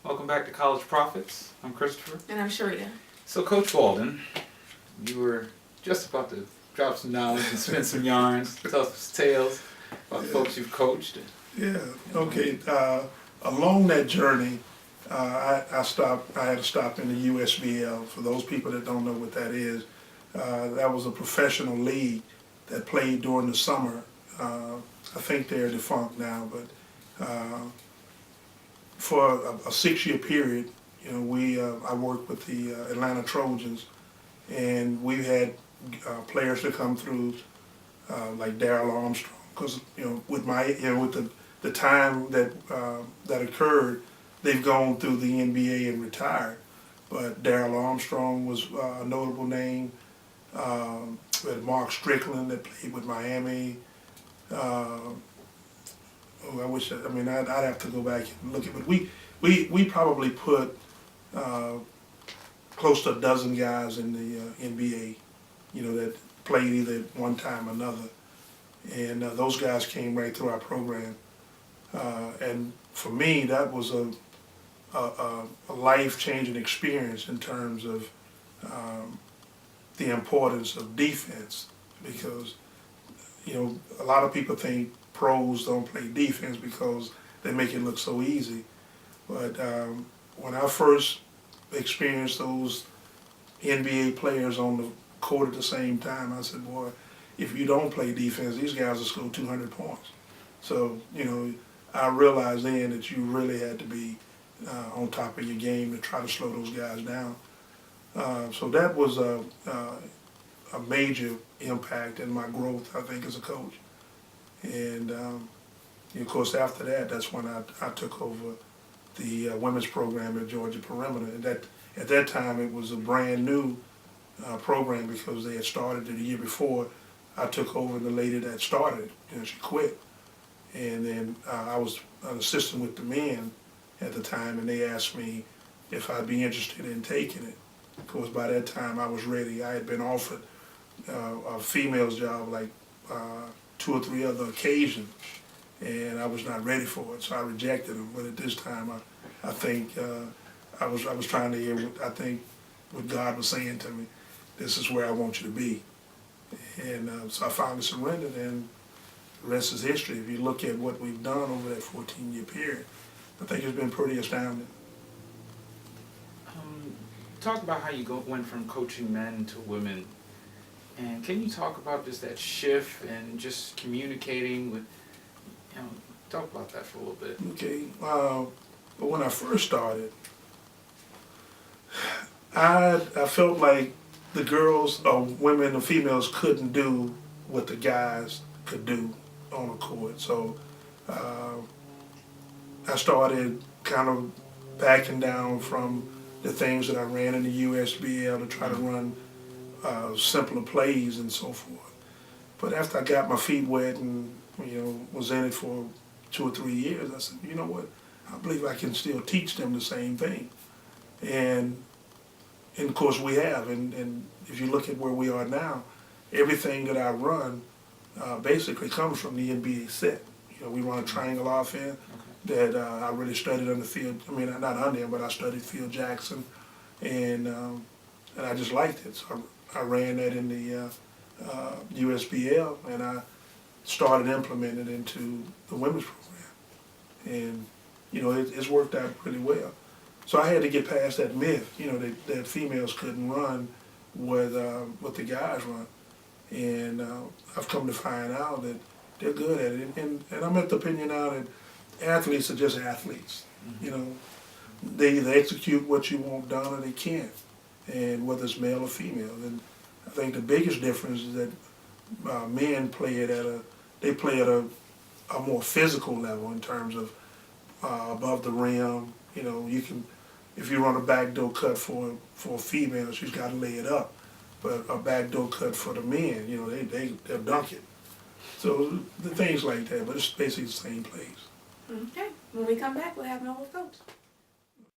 Welcome back to College Profits. I'm Christopher. And I'm Sherita. So, Coach Waldon, you were just about to drop some knowledge and spin some yarns, tell us some tales about the folks you've coached. Yeah. Okay. Along that journey, I had to stop in the USBL. For those people that don't know what that is, that was a professional league that played during the summer. I think they're defunct now, but for a 6-year period, you know, I worked with the Atlanta Trojans, and we had players that come through like Darrell Armstrong, because with the time that that occurred, they've gone through the NBA and retired. But Darrell Armstrong was a notable name. We had Mark Strickland that played with Miami. I'd have to go back and look at it, but we probably put close to a dozen guys in the NBA, that played either one time or another, and those guys came right through our program, and for me that was a life-changing experience in terms of the importance of defense, because a lot of people think pros don't play defense because they make it look so easy. But when I first experienced those NBA players on the court at the same time, I said, boy, if you don't play defense, these guys will score 200 points. So, I realized then that you really had to be on top of your game to try to slow those guys down. So that was a major impact in my growth, I think, as a coach. And of course, after that, that's when I took over the women's program at Georgia Perimeter. And at that time, it was a brand new program because they had started it the year before. I took over the lady that started it, she quit. And then I was an assistant with the men at the time, and they asked me if I'd be interested in taking it. Of course, by that time, I was ready. I had been offered a female's job like 2 or 3 other occasions, and I was not ready for it, so I rejected them. But at this time, I think I was trying to hear what God was saying to me. This is where I want you to be, and so I finally surrendered, and the rest is history. If you look at what we've done over that 14-year period, I think it's been pretty astounding. Talk about how you went from coaching men to women. And can you talk about just that shift and just communicating with, talk about that for a little bit. Okay, but when I first started, I felt like the girls or women or females couldn't do what the guys could do on the court. So I started kind of backing down from the things that I ran in the USBL to try to run simpler plays and so forth. But after I got my feet wet and was in it for 2 or 3 years, I said, you know what? I believe I can still teach them the same thing. And of course we have. And if you look at where we are now, everything that I run basically comes from the NBA set. We run a triangle offense that I really studied under Phil. I mean, not under him, but I studied Phil Jackson, and I just liked it. So I ran that in the USBL, and I started implementing it into the women's program, and it's worked out pretty well. So I had to get past that myth, that females couldn't run what the guys run, and I've come to find out that they're good at it, and I'm at the opinion now that athletes are just athletes. They either execute what you want done or they can't, and whether it's male or female. And I think the biggest difference is that men play at a more physical level in terms of above the rim. You can, if you run a backdoor cut for a female, she's got to lay it up, but a backdoor cut for the men, they'll dunk it. So the things like that, but it's basically the same plays. Okay, when we come back, we'll have more with Coach.